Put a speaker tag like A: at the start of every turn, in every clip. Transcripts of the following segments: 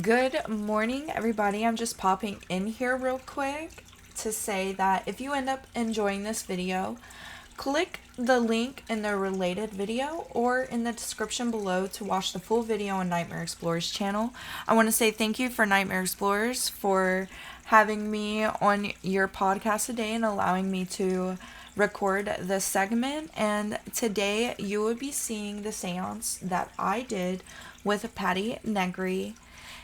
A: Good morning, everybody. I'm just popping in here real quick to say that if you end up enjoying this video, click the link in the related video or in the description below to watch the full video on Nightmare Explorers channel. I want to say thank you for Nightmare Explorers for having me on your podcast today and allowing me to record this segment. And today you will be seeing the seance that I did with Patty Negri.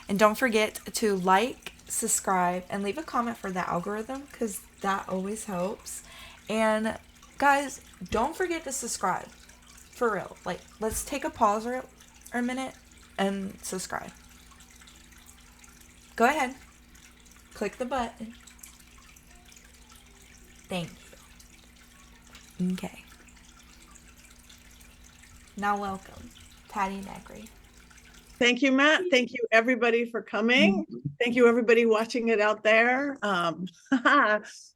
A: And don't forget to like, subscribe, and leave a comment for the algorithm because that always helps. And guys, don't forget to subscribe. For real. Like, let's take a pause or a minute and subscribe. Go ahead. Click the button. Thank you. Okay. Now welcome, Patty Negri.
B: Thank you, Matt. Thank you, everybody, for coming. Thank you, everybody watching it out there.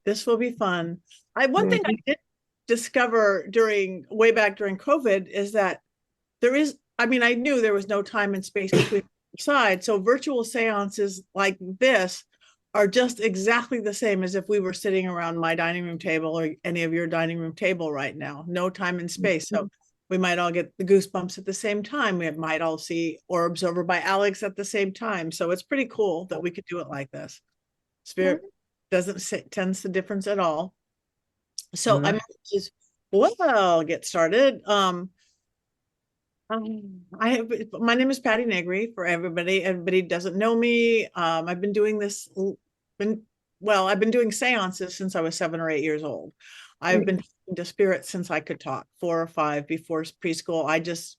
B: This will be fun. One thing I did discover way back during COVID is that I knew there was no time and space between sides. So virtual seances like this are just exactly the same as if we were sitting around my dining room table or any of your dining room table right now. No time and space. So we might all get the goosebumps at the same time. We might all see Orbs Over by Alex at the same time. So it's pretty cool that we could do it like this. Spirit doesn't tends the difference at all. So I might just get started. My name is Patty Negri for everybody. Everybody doesn't know me. I've been doing I've been doing seances since I was 7 or 8 years old. I've been talking to spirits since I could talk, 4 or 5 before preschool. I just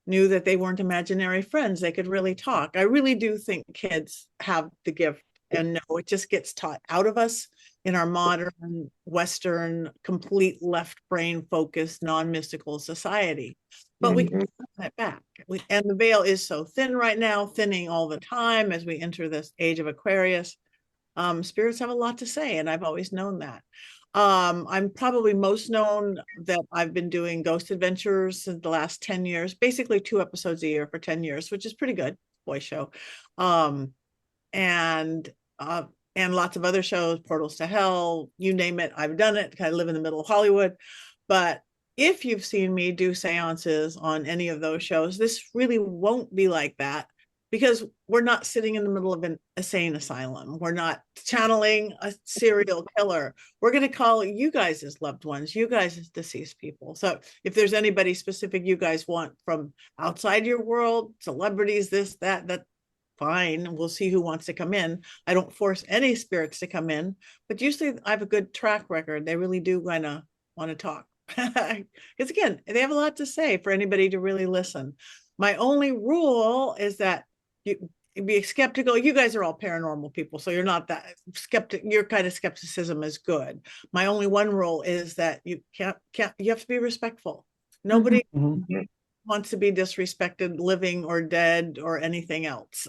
B: knew that they weren't imaginary friends. They could really talk. I really do think kids have the gift, and no, it just gets taught out of us in our modern, Western, complete left brain focused, non-mystical society. But we can turn that back. And the veil is so thin right now, thinning all the time as we enter this age of Aquarius. Spirits have a lot to say, and I've always known that. I'm probably most known that I've been doing ghost adventures since the last 10 years, basically 2 episodes a year for 10 years, which is pretty good, boy show. And lots of other shows, Portals to Hell, you name it, I've done it. I live in the middle of Hollywood. But if you've seen me do seances on any of those shows, this really won't be like that, because we're not sitting in the middle of an insane asylum. We're not channeling a serial killer. We're going to call you guys as loved ones, you guys as deceased people. So if there's anybody specific you guys want from outside your world, celebrities, this, that, fine. We'll see who wants to come in. I don't force any spirits to come in, but usually I have a good track record. They really do kind of want to talk. Because again, they have a lot to say for anybody to really listen. My only rule is that you be skeptical. You guys are all paranormal people, so you're not that skeptic. Your kind of skepticism is good. My only one rule is that you can't you have to be respectful. Nobody wants to be disrespected, living or dead or anything else.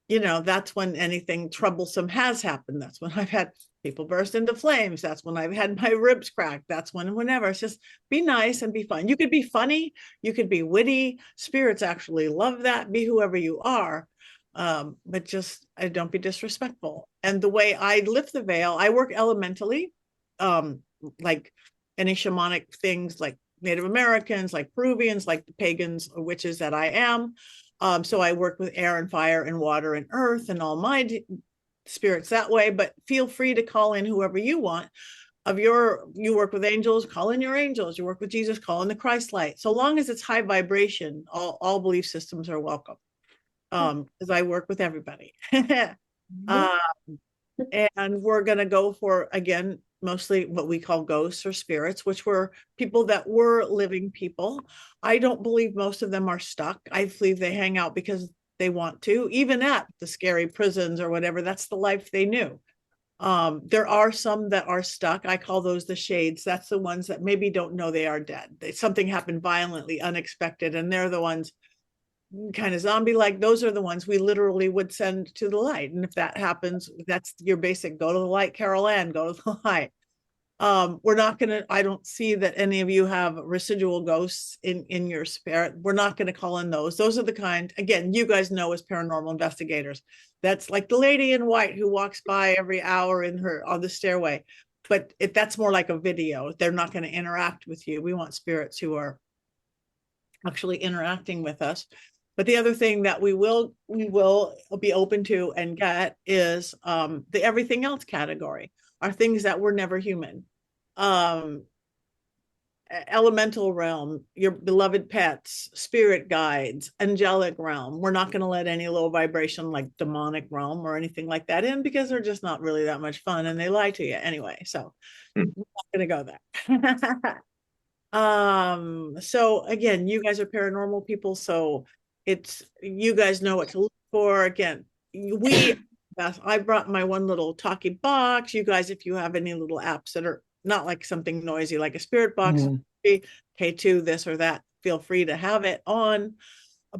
B: That's when anything troublesome has happened. That's when I've had people burst into flames. That's when I've had my ribs cracked. That's whenever. It's just be nice and be fun. You could be funny. You could be witty. Spirits actually love that. Be whoever you are. But just don't be disrespectful. And the way I lift the veil, I work elementally, like any shamanic things, like Native Americans, like Peruvians, like the pagans or witches that I am. So I work with air and fire and water and earth and all my spirits that way, but feel free to call in whoever you want. You work with angels, call in your angels. You work with Jesus, call in the Christ light. So long as it's high vibration, all belief systems are welcome. Because I work with everybody. And we're going to go for, again, mostly what we call ghosts or spirits, which were people that were living people. I don't believe most of them are stuck. I believe they hang out because they want to, even at the scary prisons or whatever. That's the life they knew. There are some that are stuck. I call those the shades. That's the ones that maybe don't know they are dead. Something happened violently, unexpected, and they're the ones kind of zombie-like. Those are the ones we literally would send to the light. And if that happens, that's your basic, go to the light, Carol Ann, go to the light. We're not gonna, I don't see that any of you have residual ghosts in your spirit. We're not gonna call in those. Those are the kind, again, you guys know as paranormal investigators. That's like the lady in white who walks by every hour in her on the stairway. But if that's more like a video, they're not going to interact with you. We want spirits who are actually interacting with us. But the other thing that we will be open to and get is the everything else category, are things that were never human. Um, Elemental realm, your beloved pets, spirit guides, angelic realm. We're not going to let any low vibration like demonic realm or anything like that in, because they're just not really that much fun and they lie to you anyway. So we're not going to go there. So again, you guys are paranormal people, so it's, you guys know what to look for. Again, I brought my one little talkie box. You guys, if you have any little apps that are not like something noisy like a spirit box, K2, this or that, feel free to have it on.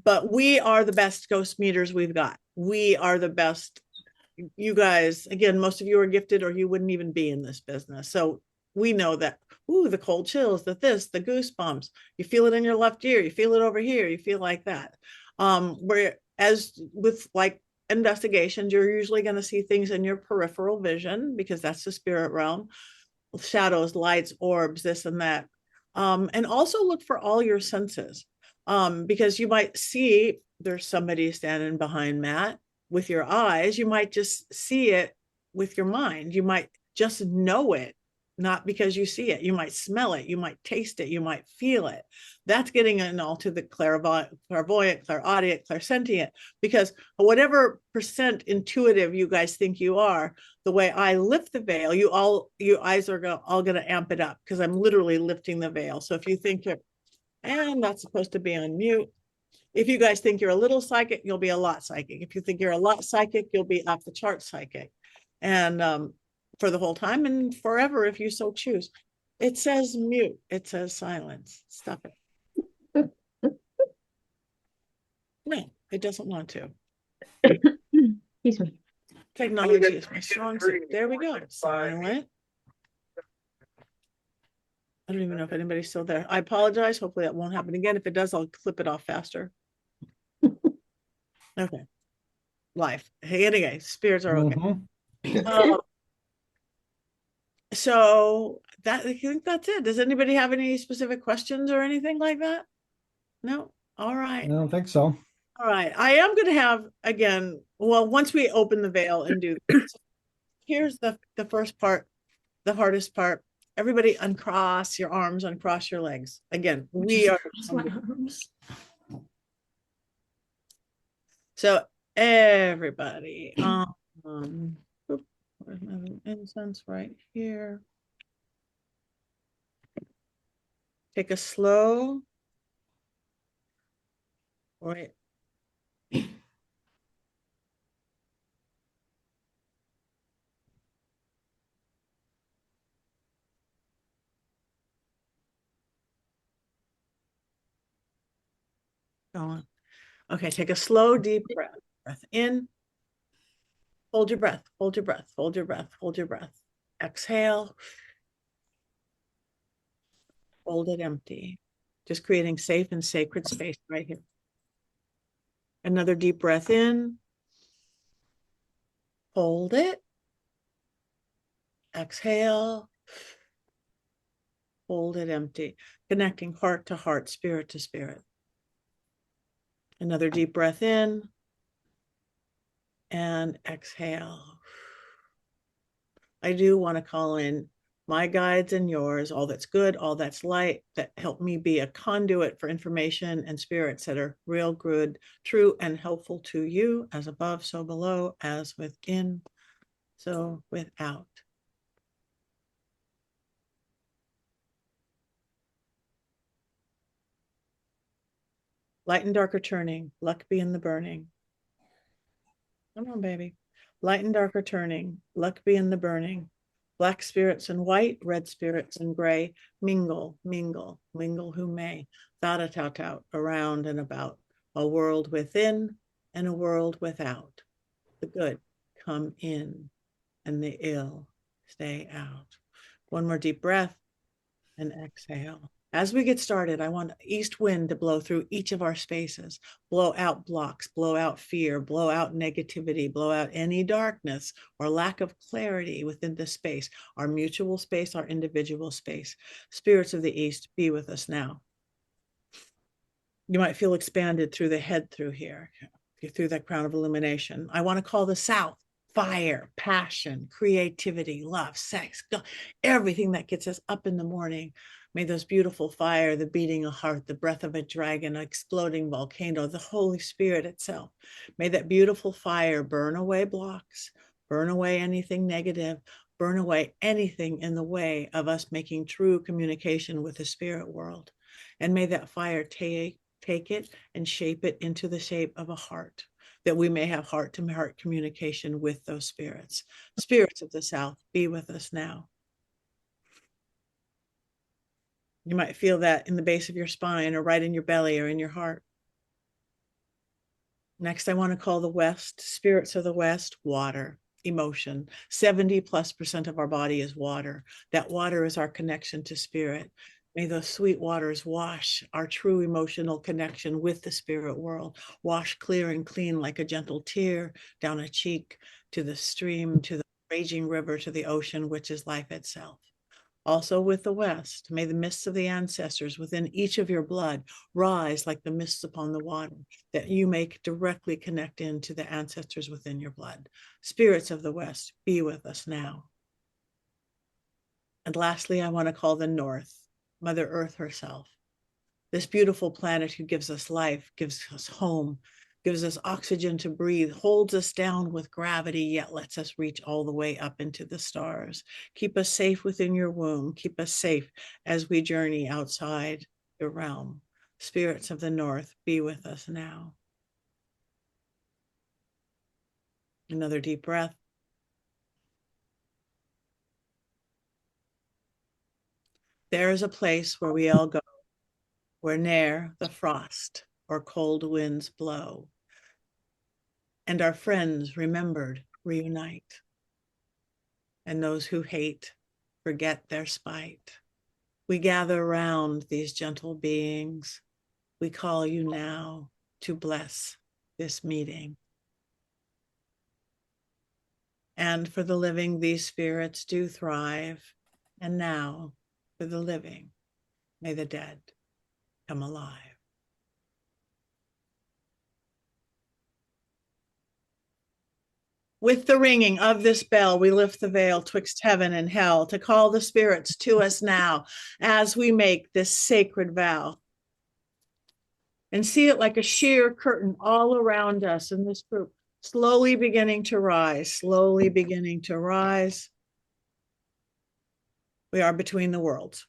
B: But we are the best ghost meters we've got. We are the best. You guys, again, most of you are gifted or you wouldn't even be in this business. So we know that, ooh, the cold chills, the this, the goosebumps, you feel it in your left ear, you feel it over here, you feel like that. Where as with like investigations, you're usually going to see things in your peripheral vision, because that's the spirit realm, shadows, lights, orbs, this and that. And also look for all your senses, because you might see there's somebody standing behind Matt with your eyes. You might just see it with your mind. You might just know it, not because you see it. You might smell it, you might taste it, you might feel it. That's getting in all to the clairvoyant, clairaudient, clairsentient, because whatever percent intuitive you guys think you are, the way I lift the veil, your eyes are all going to amp it up, because I'm literally lifting the veil. So if you think you're, and not supposed to be on mute, if you guys think you're a little psychic, you'll be a lot psychic. If you think you're a lot psychic, you'll be off the chart psychic. And for the whole time and forever, if you so choose. It says mute. It says silence. Stop it. No, it doesn't want to.
C: Excuse me.
B: Technology is my strong suit. There we go. Silent. I don't even know if anybody's still there. I apologize. Hopefully that won't happen again. If it does, I'll clip it off faster. Okay. Life. Hey, anyway, spirits are okay. So that, I think that's it. Does anybody have any specific questions or anything like that? No? All right.
D: I don't think so.
B: All right. I am going to have, again, well, once we open the veil and do this, here's the first part, the hardest part. Everybody uncross your arms, uncross your legs. Again, we are. So everybody, where's my incense right here? Take a slow, wait. Go on. Okay, take a slow, deep breath. Breath in. Hold your breath, hold your breath, hold your breath, hold your breath. Exhale. Hold it empty. Just creating safe and sacred space right here. Another deep breath in. Hold it. Exhale. Hold it empty. Connecting heart to heart, spirit to spirit. Another deep breath in. And exhale. I do want to call in my guides and yours, all that's good, all that's light, that help me be a conduit for information and spirits that are real, good, true, and helpful to you, as above, so below, as within, so without. Light and dark are turning, luck be in the burning. Come on, baby. Light and dark are turning, luck be in the burning. Black spirits and white, red spirits and gray, mingle, mingle, mingle who may. Thought tout, around and about. A world within and a world without. The good come in and the ill stay out. One more deep breath and exhale. As we get started, I want east wind to blow through each of our spaces, blow out blocks, blow out fear, blow out negativity, blow out any darkness or lack of clarity within the space, our mutual space, our individual space. Spirits of the east, be with us now. You might feel expanded through the head through here, through that crown of illumination. I want to call the south fire, passion, creativity, love, sex, everything that gets us up in the morning. May those beautiful fire, the beating of heart, the breath of a dragon, an exploding volcano, the Holy Spirit itself. May that beautiful fire burn away blocks, burn away anything negative, burn away anything in the way of us making true communication with the spirit world. And may that fire take it and shape it into the shape of a heart, that we may have heart-to-heart communication with those spirits. Spirits of the South, be with us now. You might feel that in the base of your spine or right in your belly or in your heart. Next, I want to call the West, spirits of the West, water, emotion. 70+% of our body is water. That water is our connection to spirit. May those sweet waters wash our true emotional connection with the spirit world, wash clear and clean like a gentle tear down a cheek to the stream, to the raging river, to the ocean, which is life itself. Also with the West, may the mists of the ancestors within each of your blood rise like the mists upon the water, that you may directly connect into the ancestors within your blood. Spirits of the West, be with us now. And lastly, I want to call the North, Mother Earth herself, this beautiful planet who gives us life, gives us home, gives us oxygen to breathe, holds us down with gravity, yet lets us reach all the way up into the stars. Keep us safe within your womb. Keep us safe as we journey outside your realm. Spirits of the North, be with us now. Another deep breath. There is a place where we all go, where ne'er the frost or cold winds blow, and our friends remembered reunite, and those who hate forget their spite. We gather round these gentle beings. We call you now to bless this meeting. And for the living, these spirits do thrive. And now, for the living, may the dead come alive. With the ringing of this bell, we lift the veil twixt heaven and hell to call the spirits to us now as we make this sacred vow. And see it like a sheer curtain all around us in this group, slowly beginning to rise, slowly beginning to rise. We are between the worlds.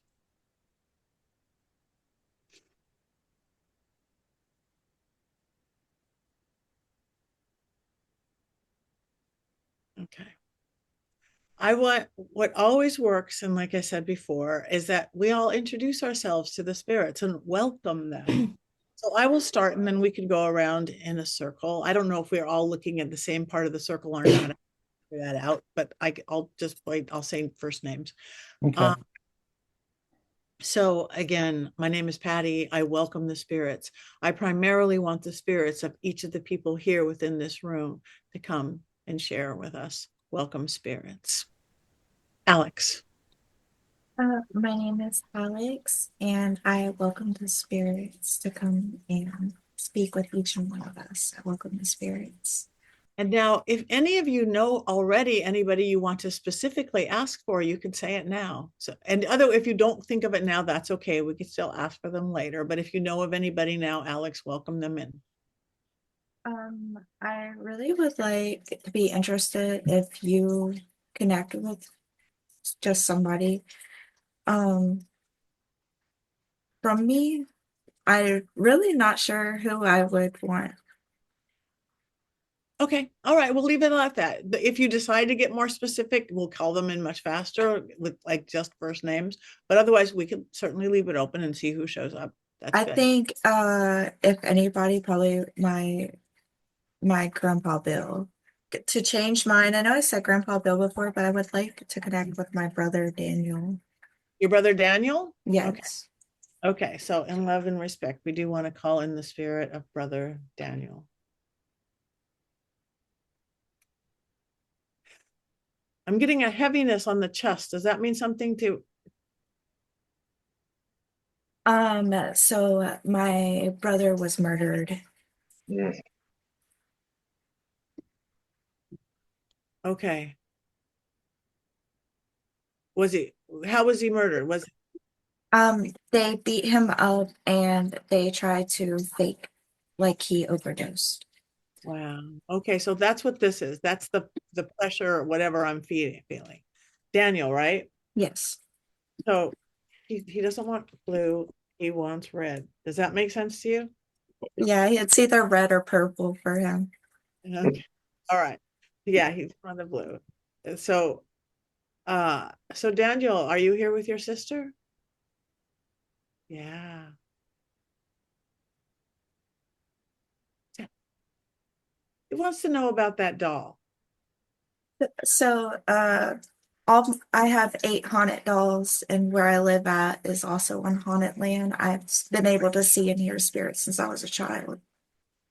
B: Okay. What always works, and like I said before, is that we all introduce ourselves to the spirits and welcome them. So I will start and then we can go around in a circle. I don't know if we're all looking at the same part of the circle or not. Figure that out, but I'll just wait. I'll say first names.
D: Okay.
B: So again, my name is Patty. I welcome the spirits. I primarily want the spirits of each of the people here within this room to come and share with us. Welcome, spirits. Alex.
E: My name is Alex, and I welcome the spirits to come and speak with each and one of us. I welcome the spirits.
B: And now, if any of you know already anybody you want to specifically ask for, you can say it now. So, and if you don't think of it now, that's okay. We can still ask for them later. But if you know of anybody now, Alex, welcome them in.
E: I really would like to be interested if you connect with just somebody. From me, I'm really not sure who I would want.
B: Okay. All right. We'll leave it at that. If you decide to get more specific, we'll call them in much faster with like just first names. But otherwise, we can certainly leave it open and see who shows up. That's
E: I
B: good.
E: think if anybody, probably my grandpa Bill, to change mine. I know I said Grandpa Bill before, but I would like to connect with my brother Daniel.
B: Your brother Daniel?
E: Yes.
B: Okay, so in love and respect, we do want to call in the spirit of brother Daniel. I'm getting a heaviness on the chest. Does that mean something to?
E: So my brother was murdered.
B: Okay. How was he murdered?
E: They beat him up and they tried to fake like he overdosed.
B: Wow. Okay, so that's what this is. That's the pressure or whatever I'm feeling. Daniel, right?
E: Yes.
B: So he doesn't want blue, he wants red. Does that make sense to you?
E: Yeah, it's either red or purple for him.
B: Okay. All right. Yeah, he's on the blue. So so Daniel, are you here with your sister? Yeah. He wants to know about that doll.
E: So, I have 8 haunted dolls, and where I live at is also on haunted land. I've been able to see and hear spirits since I was a child.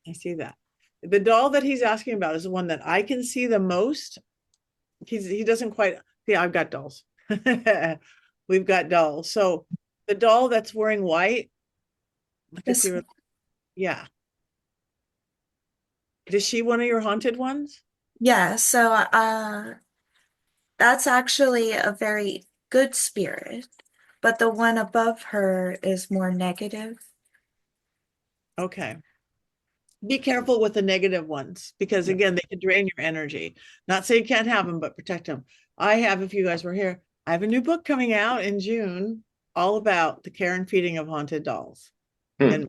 B: I see that. The doll that he's asking about is the one that I can see the most. He doesn't quite. Yeah, I've got dolls. We've got dolls. So the doll that's wearing white, I can
E: This,
B: see her. Yeah. Is she one of your haunted ones?
E: yeah, so that's actually a very good spirit, but the one above her is more negative.
B: Okay. Be careful with the negative ones because again, they can drain your energy. Not say you can't have them, but protect them. I have, if you guys were here, I have a new book coming out in June all about the care and feeding of haunted dolls and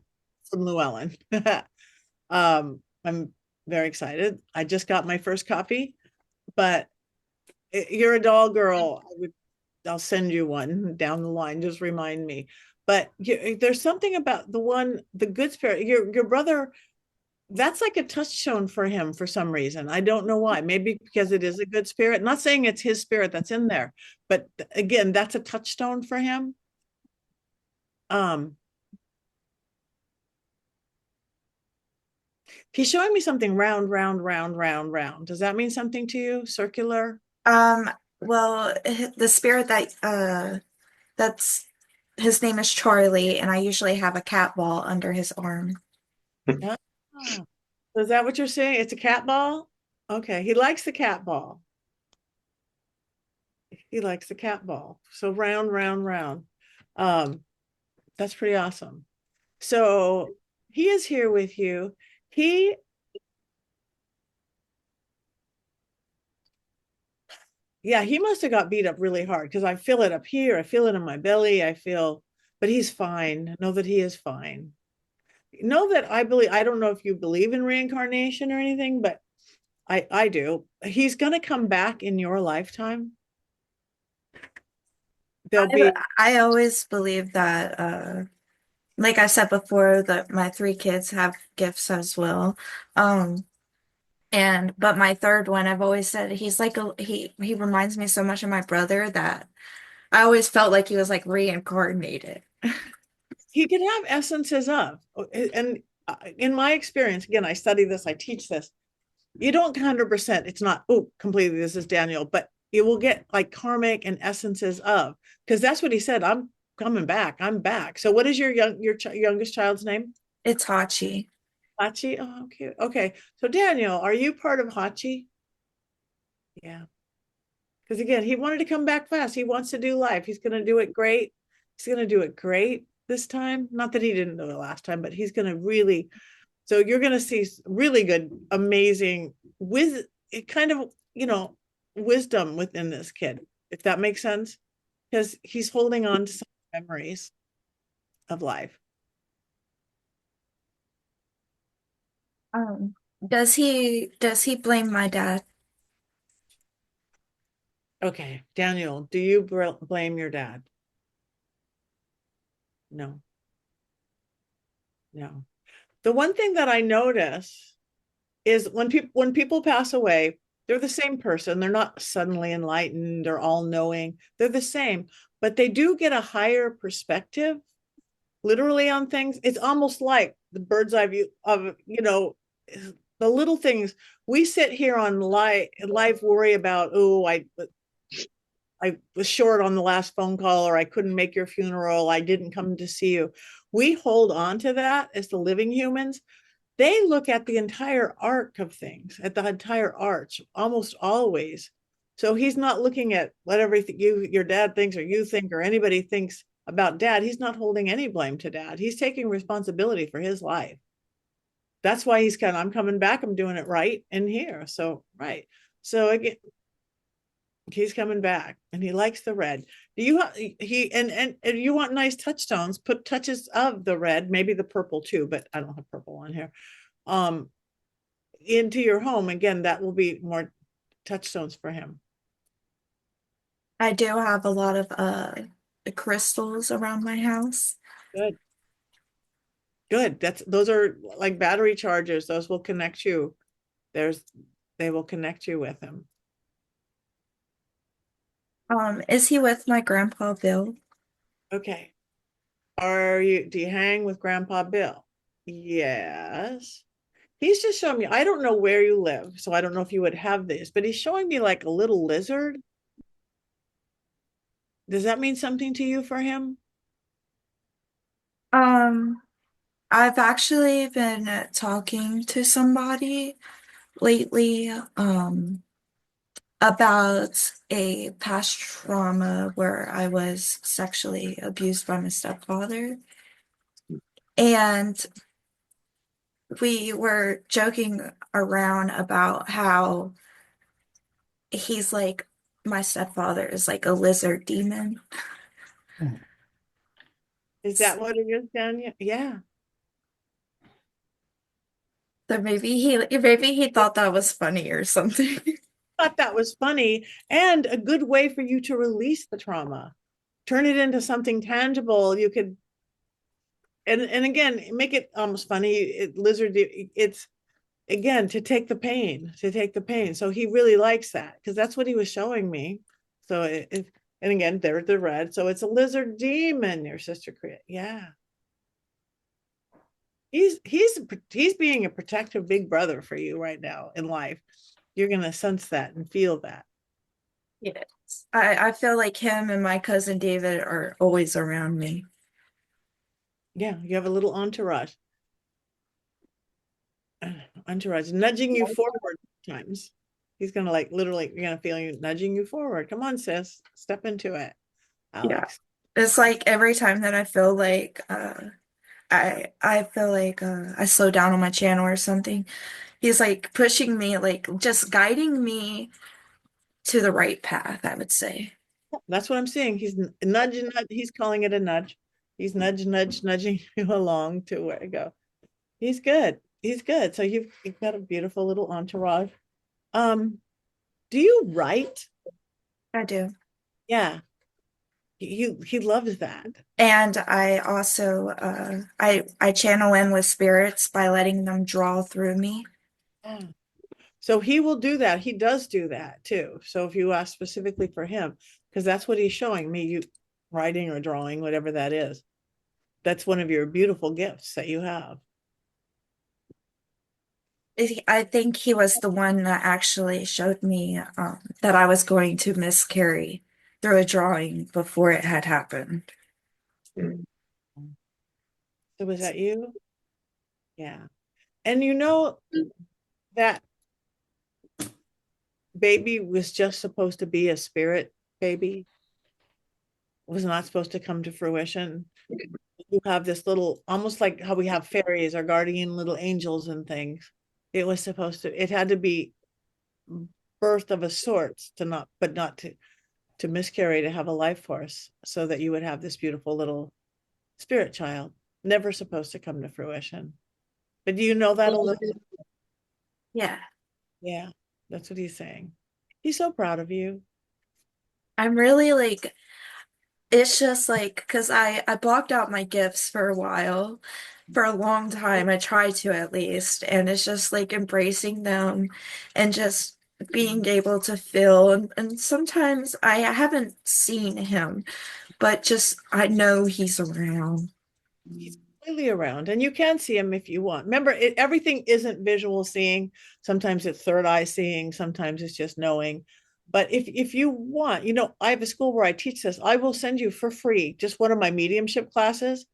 B: from Llewellyn. I'm very excited. I just got my first copy, but you're a doll girl. I'll send you one down the line. Just remind me. But there's something about the good spirit. Your brother, that's like a touchstone for him for some reason. I don't know why. Maybe because it is a good spirit. Not saying it's his spirit that's in there, but again, that's a touchstone for him. He's showing me something round, round, round, round, round. Does that mean something to you? Circular?
E: Um, well, the spirit that's his name is Charlie, and I usually have a cat ball under his arm.
B: Ah, so is that what you're saying? It's a cat ball? Okay, he likes the cat ball. He likes the cat ball. So round, round, round. Um, that's pretty awesome. So he is here with you. He, yeah, he must have got beat up really hard because I feel it up here. I feel it in my belly. But he's fine. Know that he is fine. Know that I don't know if you believe in reincarnation or anything, but I do. He's going to come back in your lifetime. There'll be,
E: I always believe that, like I said before, that my 3 kids have gifts as well. Um, but my third one, I've always said he's like he reminds me so much of my brother that I always felt like he was like reincarnated.
B: he could have essences of, and in my experience, again, I study this, I teach this. You don't 100%, it's not, oh, completely, this is Daniel, but you will get like karmic and essences of, because that's what he said. I'm coming back. I'm back. So what is your youngest child's name?
E: It's Hachi.
B: Hachi. Oh, cute. Okay. So Daniel, are you part of Hachi? Yeah. Because again, he wanted to come back fast. He wants to do life. He's going to do it great. He's going to do it great this time. Not that he didn't do it last time, but he's going to really. So you're going to see really good, amazing with it kind of, wisdom within this kid, if that makes sense, because he's holding on to some memories of life.
E: Um, does he blame my dad?
B: Okay, Daniel, do you blame your dad? No, no. The one thing that I notice is when people pass away, They're the same person. They're not suddenly enlightened or all knowing. They're the same, but they do get a higher perspective literally on things. It's almost like the bird's eye view of, the little things. We sit here on live worry about, oh, I was short on the last phone call, or I couldn't make your funeral, I didn't come to see you. We hold on to that as the living humans. They look at the entire arc of things, at the entire arch, almost always. So he's not looking at what everything your dad thinks or you think or anybody thinks about dad. He's not holding any blame to dad. He's taking responsibility for his life. That's why he's I'm coming back, I'm doing it right in here. So, right. So again, he's coming back and he likes the red. Do you and you want nice touchstones, put touches of the red, maybe the purple too, but I don't have purple on here. Into your home. Again, that will be more touchstones for him.
E: I do have a lot of crystals around my house.
B: Good. Good. Those are like battery chargers. Those will connect you. They will connect you with him.
E: Is he with my grandpa Bill?
B: Okay. Do you hang with Grandpa Bill? Yes. He's just showing me, I don't know where you live, so I don't know if you would have this, but he's showing me like a little lizard. Does that mean something to you for him?
E: I've actually been talking to somebody lately, about a past trauma where I was sexually abused by my stepfather. And we were joking around about how he's like, my stepfather is like a lizard demon.
B: Is that what it is, Daniel? Yeah.
E: So maybe he thought that was funny or something.
B: Thought that was funny and a good way for you to release the trauma. Turn it into something tangible. You could, and again, make it almost funny. It's again to take the pain. So he really likes that because that's what he was showing me. So and again, there's the red. So it's a lizard demon, your sister created. Yeah. He's being a protective big brother for you right now in life. You're gonna sense that and feel that.
E: Yes. I feel like him and my cousin David are always around me.
B: Yeah, you have a little entourage. Entourage nudging you forward times. He's gonna like literally, you're gonna feel you nudging you forward. Come on, sis, step into it, Alex.
E: Yeah. It's like every time that I feel like I feel like I slow down on my channel or something, he's like pushing me, like just guiding me to the right path, I would say.
B: That's what I'm seeing. He's nudging, he's calling it a nudge. He's nudging you along to where to go. He's good. He's good. So you've got a beautiful little entourage. Do you write?
E: I do.
B: Yeah. He loves that.
E: And I also I channel in with spirits by letting them draw through me.
B: Yeah. So he will do that. He does do that too. So if you ask specifically for him, because that's what he's showing me, you writing or drawing, whatever that is. That's one of your beautiful gifts that you have.
E: I think he was the one that actually showed me that I was going to miscarry through a drawing before it had happened.
B: So was that you? Yeah. And you know that baby was just supposed to be a spirit baby. Was not supposed to come to fruition. You have this little, almost like how we have fairies or guardian little angels and things. It was supposed to, it had to be birth of a sort to not, but not to miscarry, to have a life force so that you would have this beautiful little spirit child. Never supposed to come to fruition. But do you know that a little bit?
E: Yeah.
B: Yeah, that's what he's saying. He's so proud of you.
E: I'm really like, it's just like, because I blocked out my gifts for a while, for a long time. I tried to at least. And it's just like embracing them and just being able to feel, and sometimes I haven't seen him, but just I know he's around.
B: He's completely around, and you can see him if you want. Remember, everything isn't visual seeing. Sometimes it's third eye seeing, sometimes it's just knowing. But if you want, I have a school where I teach this. I will send you for free just one of my mediumship classes.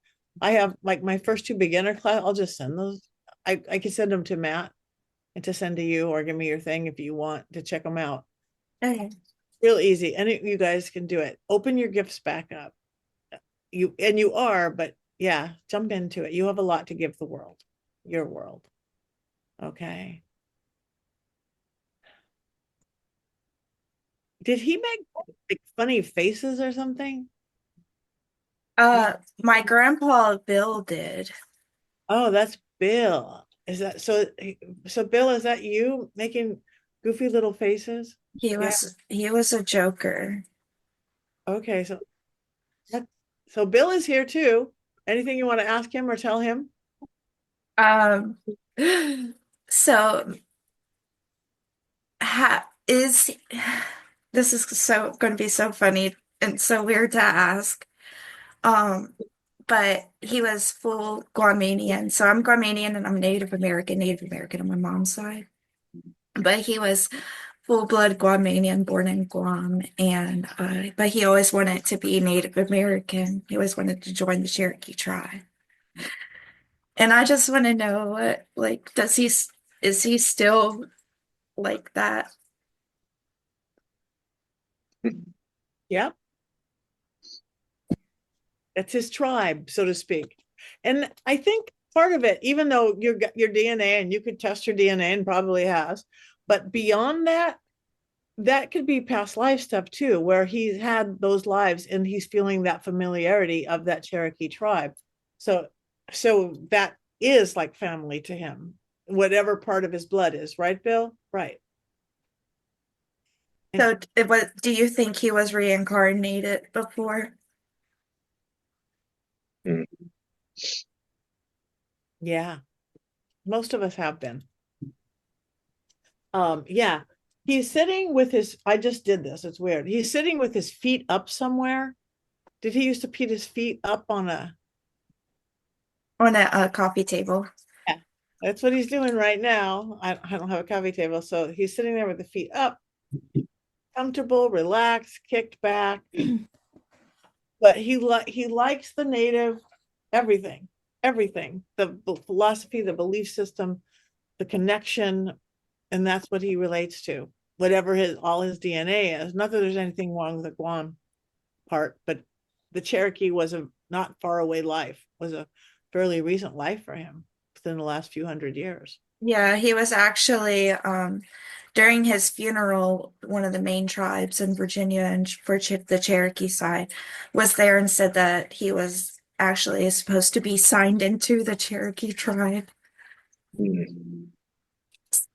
B: I have like my first two beginner class. I'll just send those. I can send them to Matt and to send to you, or give me your thing if you want to check them out.
E: Okay.
B: Real easy, and you guys can do it. Open your gifts back up. You are, but yeah, jump into it. You have a lot to give the world, your world. Okay. Did he make like funny faces or something?
E: My grandpa Bill did.
B: Oh, that's Bill. Is that so? So Bill, is that you making goofy little faces?
E: He
B: Yeah.
E: was a joker.
B: Okay. So Bill is here too. Anything you want to ask him or tell him?
E: Um, so is this is so going to be so funny and so weird to ask. Um, but he was full Guamanian. So I'm Guamanian and I'm Native American on my mom's side. But he was full-blood Guamanian, born in Guam, and but he always wanted to be Native American. He always wanted to join the Cherokee tribe. And I just want to know what, like, is he still like that?
B: Yeah. That's his tribe, so to speak. And I think part of it, even though your DNA, and you could test your DNA and probably has, but beyond that, that could be past life stuff too, where he's had those lives and he's feeling that familiarity of that Cherokee tribe. So, so that is like family to him, whatever part of his blood is, right, Bill? Right.
E: So, what do you think he was reincarnated before?
B: Yeah. Most of us have been. Yeah. He's sitting with I just did this. It's weird. He's sitting with his feet up somewhere. Did he used to put his feet up on a?
E: On a coffee table.
B: Yeah, that's what he's doing right now. I don't have a coffee table, so he's sitting there with the feet up, comfortable, relaxed, kicked back. But he likes the native, everything, the philosophy, the belief system, the connection, and that's what he relates to. Whatever all his DNA is. Not that there's anything wrong with the Guam part, but the Cherokee was a not far away life, was a fairly recent life for him within the last few hundred years.
E: Yeah, he was actually during his funeral, one of the main tribes in Virginia and for the Cherokee side was there and said that he was actually supposed to be signed into the Cherokee tribe.
B: It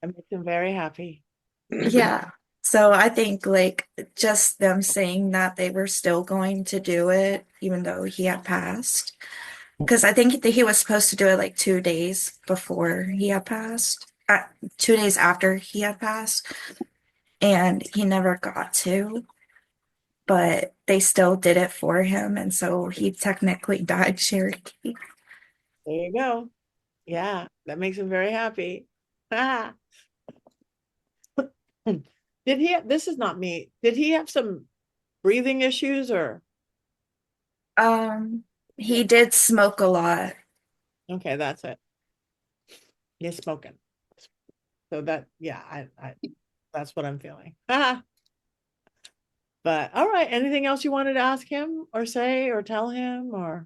B: makes him very happy.
E: Yeah. So I think like just them saying that they were still going to do it, even though he had passed. Because I think that he was supposed to do it like 2 days before he had passed, 2 days after he had passed, and he never got to. But they still did it for him, and so he technically died Cherokee.
B: There you go. Yeah, that makes him very happy. Did he this is not me. Did he have some breathing issues or?
E: He did smoke a lot.
B: Okay, that's it. He's smoking. So that, yeah, that's what I'm feeling. But all right, anything else you wanted to ask him or say or tell him or?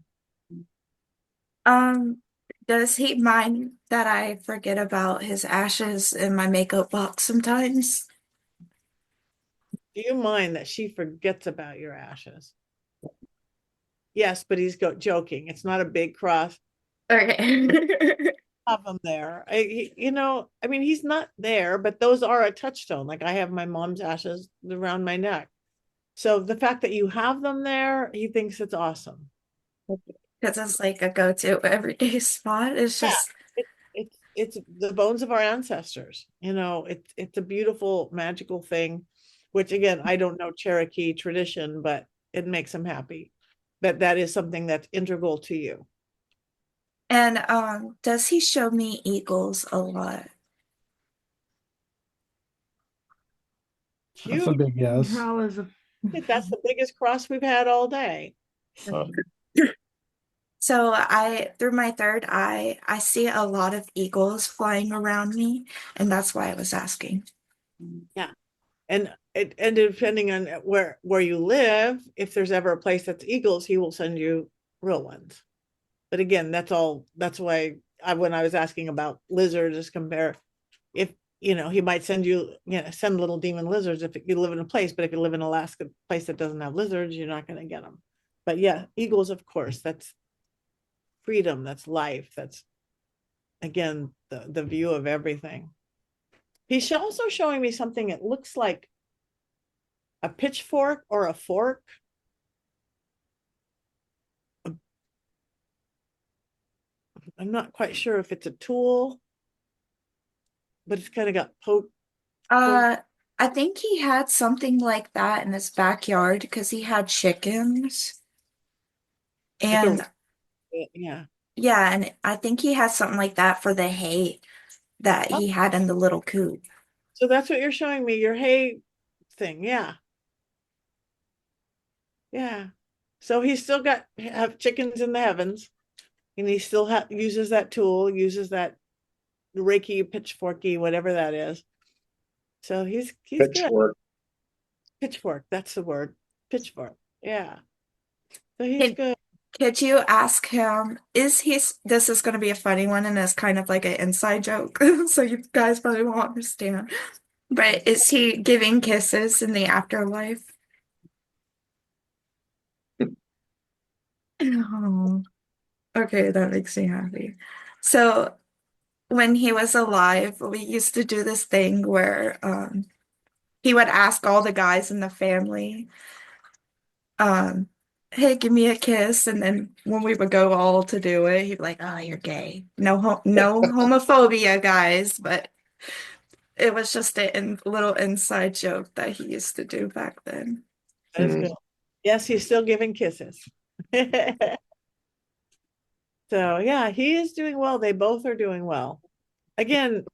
E: Um, does he mind that I forget about his ashes in my makeup box sometimes?
B: Do you mind that she forgets about your ashes? Yes, but he's joking. It's not a big cross.
E: Okay.
B: Have them there. I mean, he's not there, but those are a touchstone. Like I have my mom's ashes around my neck. So the fact that you have them there, he thinks it's awesome.
E: Because it's like a go-to everyday spot. It's
B: Yeah,
E: just,
B: it's the bones of our ancestors. You know, it's a beautiful, magical thing, which again, I don't know Cherokee tradition, but it makes them happy. That is something that's integral to you.
E: And does he show me eagles a lot?
D: That's a
B: Huge.
D: big yes.
C: How is a
B: That's the biggest cross we've had all day.
E: So I, through my third eye, I see a lot of eagles flying around me, and that's why I was asking.
B: Yeah. And depending on where you live, if there's ever a place that's eagles, he will send you real ones. But again, that's why when I was asking about lizards, just compare if he might send send little demon lizards if you live in a place, but if you live in Alaska, place that doesn't have lizards, you're not going to get them. But yeah, eagles, of course, that's freedom, that's life, that's again the view of everything. He's also showing me something. It looks like a pitchfork or a fork. I'm not quite sure if it's a tool, but it's kind of got poke.
E: I think he had something like that in his backyard because he had chickens. And
B: Yeah.
E: yeah, and I think he has something like that for the hay that
B: Oh,
E: he had in the little coop.
B: so that's what you're showing me, your hay thing. Yeah. Yeah. So he's still have chickens in the heavens, and he still uses that tool, uses that Reiki, pitchforky, whatever that is. So he's good.
F: Pitchfork.
B: Pitchfork, that's the word. Pitchfork. Yeah. So he's good.
E: Could you ask him, this is going to be a funny one and it's kind of like an inside joke, so you guys probably won't understand. But is he giving kisses in the afterlife? Oh, okay, that makes me happy. So when he was alive, we used to do this thing where he would ask all the guys in the family, um, hey, give me a kiss. And then when we would go all to do it, he'd be like, oh, you're gay. No homophobia, guys. But it was just a little inside joke that he used to do back then.
B: That is good. Yes, he's still giving kisses. So yeah, he is doing well. They both are doing well. Again,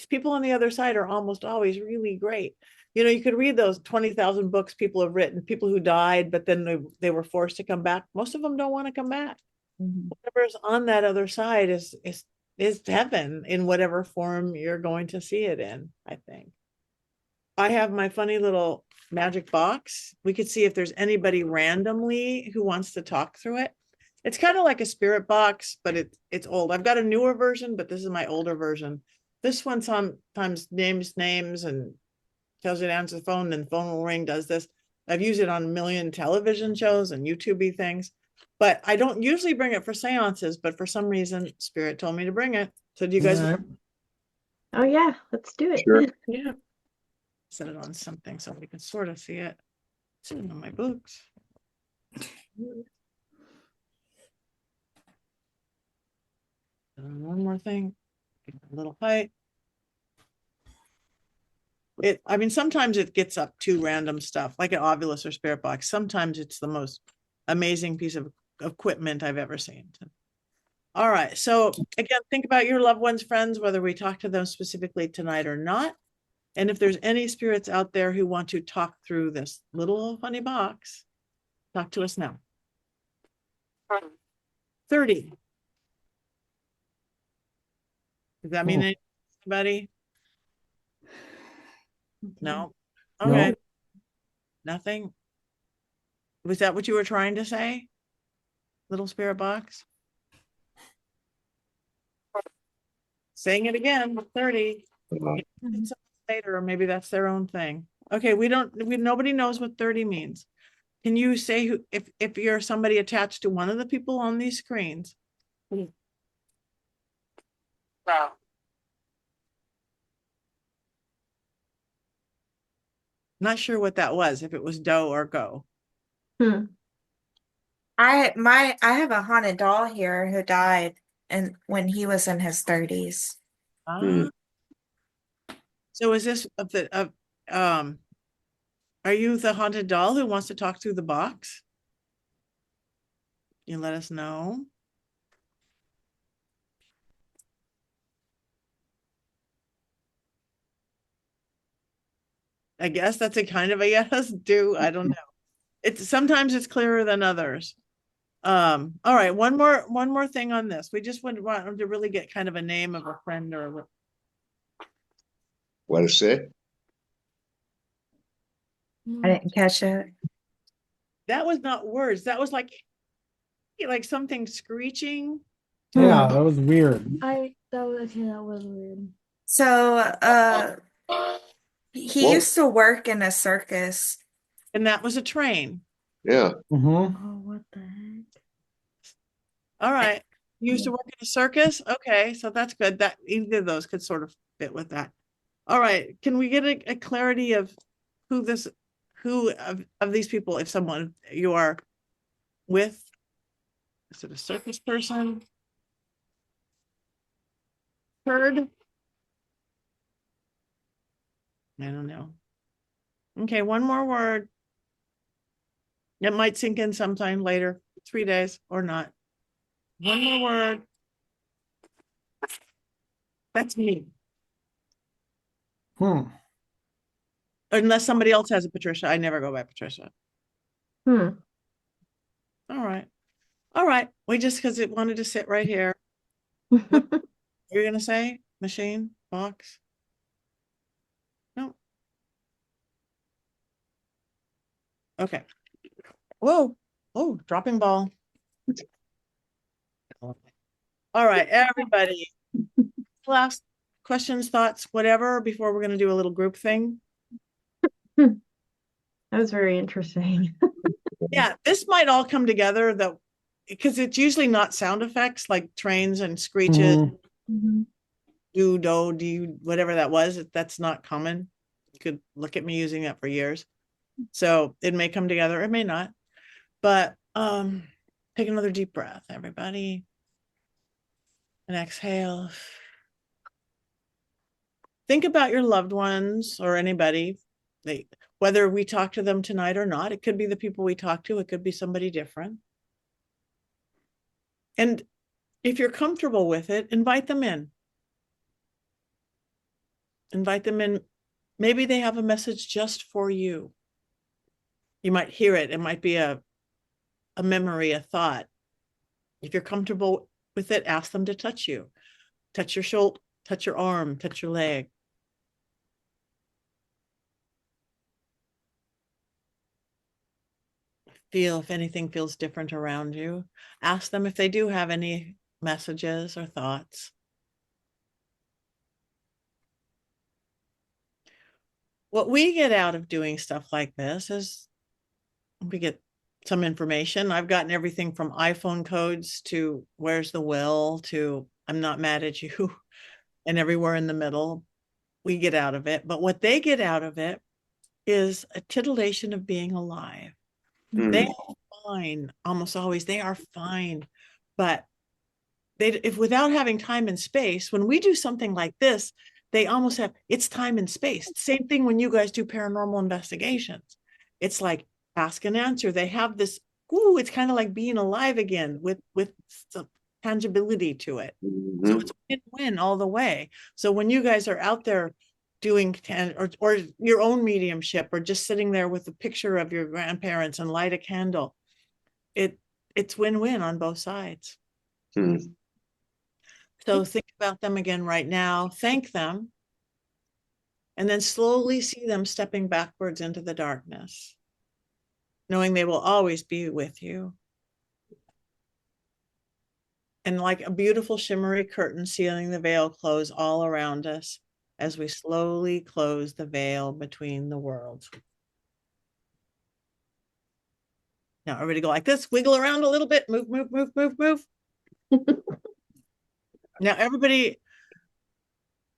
B: people on the other side are almost always really great. You could read those 20,000 books people have written, people who died, but then they were forced to come back. Most of them don't want to come back. Whatever's on that other side is heaven in whatever form you're going to see it in, I think. I have my funny little magic box. We could see if there's anybody randomly who wants to talk through it. It's kind of like a spirit box, but it's old. I've got a newer version, but this is my older version. This one sometimes names and tells you to answer the phone, and the phone will ring, does this. I've used it on a million television shows and YouTube-y things, but I don't usually bring it for seances, but for some reason, Spirit told me to bring it. So do you guys?
D: Yeah.
C: Oh yeah, let's do it.
F: Sure.
B: Yeah. Set it on something so we can sort of see it. It's in my books. And one more thing, a little height. I mean, sometimes it gets up to random stuff like an Ovilus or spirit box. Sometimes it's the most amazing piece of equipment I've ever seen. All right. So again, think about your loved ones, friends, whether we talk to them specifically tonight or not. And if there's any spirits out there who want to talk through this little funny box, talk to us now. 30. Does that mean anybody? No. Okay.
D: No.
B: Nothing. Was that what you were trying to say? Little spirit box? Saying it again, 30. Later, or maybe that's their own thing. Okay, nobody knows what 30 means. Can you say who, if you're somebody attached to one of the people on these screens? Wow. Not sure what that was, if it was do or go.
E: I have a haunted doll here who died and when he was in his 30s.
B: So is this are you the haunted doll who wants to talk through the box? You let us know. I guess that's a kind of a yes. I don't know. Sometimes it's clearer than others. All right, one more thing on this. We just want to really get kind of a name of a friend or
D: What is it?
E: I didn't catch it.
B: that was not words. That was like something screeching.
F: Yeah, that was weird.
C: That was weird.
E: So, he
D: Well-
E: used to work in a circus.
B: And that was a train.
D: Yeah.
F: Mm-hmm.
C: Oh, what the heck?
B: All right. You used to work in a circus? Okay, so that's good. That either of those could sort of fit with that. All right. Can we get a clarity of who of these people, if someone you are with? Is it a circus person? Heard? I don't know. Okay, one more word. It might sink in sometime later, 3 days or not. One more word. That's me. Unless somebody else has a Patricia. I never go by Patricia.
C: Hmm.
B: All right. All right. We just because it wanted to sit right here. What are you gonna say? Machine? Box? No. Okay. Whoa. Oh, dropping ball. All right, everybody. Last questions, thoughts, whatever, before we're gonna do a little group thing.
C: That was very interesting.
B: Yeah, this might all come together though, because it's usually not sound effects like trains and screeches,
C: Mhm.
B: do, whatever that was. That's not common. You could look at me using that for years. So it may come together, it may not. But take another deep breath, everybody. And exhale. Think about your loved ones or anybody. Whether we talk to them tonight or not, it could be the people we talk to, it could be somebody different. And if you're comfortable with it, invite them in. Invite them in. Maybe they have a message just for you. You might hear it. It might be a memory, a thought. If you're comfortable with it, ask them to touch you. Touch your shoulder, touch your arm, touch your leg. Feel if anything feels different around you. Ask them if they do have any messages or thoughts. What we get out of doing stuff like this is we get some information. I've gotten everything from iPhone codes to where's the will to I'm not mad at you and everywhere in the middle. We get out of it. But what they get out of it is a titillation of being alive. They are fine. Almost always they are fine. But if without having time and space, when we do something like this, they almost have it's time and space. Same thing when you guys do paranormal investigations. It's like ask and answer. They have this, it's kind of like being alive again with some tangibility to it. So it's win-win all the way. So when you guys are out there doing or your own mediumship or just sitting there with a picture of your grandparents and light a candle, it's win-win on both sides. So think about them again right now, thank them, and then slowly see them stepping backwards into the darkness, knowing they will always be with you. And like a beautiful shimmery curtain sealing the veil close all around us as we slowly close the veil between the worlds. Now everybody go like this, wiggle around a little bit, move, move, move, move, move. Now everybody,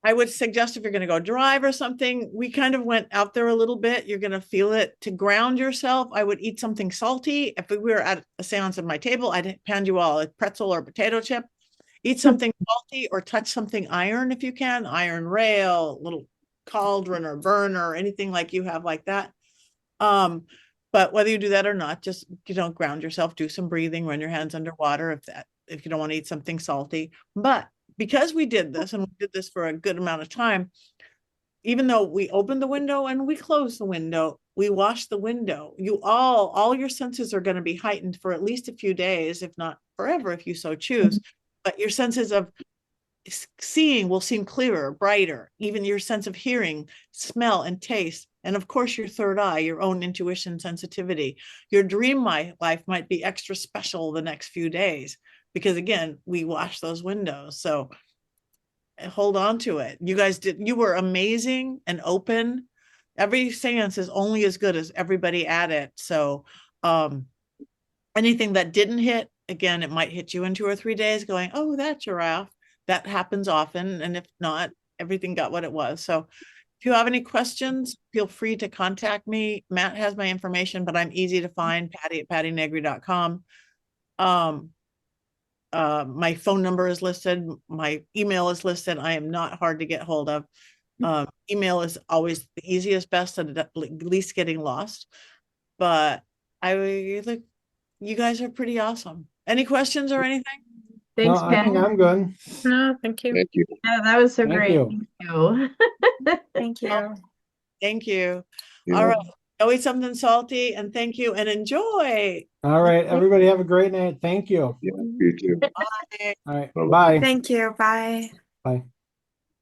B: I would suggest if you're going to go drive or something, we kind of went out there a little bit. You're going to feel it. To ground yourself, I would eat something salty. If we were at a seance at my table, I'd hand you all a pretzel or a potato chip. Eat something salty or touch something iron if you can, iron rail, little cauldron or burner, anything like you have like that. But whether you do that or not, just, ground yourself, do some breathing, run your hands underwater if you don't want to eat something salty. But because we did this, and we did this for a good amount of time, even though we opened the window and we closed the window, we washed the window, all your senses are going to be heightened for at least a few days, if not forever, if you so choose. But your senses of seeing will seem clearer, brighter, even your sense of hearing, smell, and taste. And of course, your third eye, your own intuition, sensitivity. Your dream life might be extra special the next few days because, again, we wash those windows. So hold on to it. You were amazing and open. Every seance is only as good as everybody at it. So anything that didn't hit, again, it might hit you in 2 or 3 days going, oh, that giraffe. That happens often. And if not, everything got what it was. So if you have any questions, feel free to contact me. Matt has my information, but I'm easy to find, Patty@pattynegri.com. My phone number is listed. My email is listed. I am not hard to get hold of. Email is always the easiest, best, and at least getting lost. But you guys are pretty awesome. Any questions or anything?
C: Thanks,
F: No, I think
C: Patty.
F: I'm good.
E: No, thank you.
D: Thank you.
C: Yeah, that was so
F: Thank
C: great.
F: you.
C: Thank you.
E: Thank you.
B: Thank you.
D: Yeah.
B: All right. Go eat something salty, and thank you, and enjoy.
F: All right. Everybody have a great night. Thank you.
D: Yeah, you too.
B: Bye.
F: All right.
D: Bye-bye.
F: Bye.
E: Thank you. Bye.
F: Bye.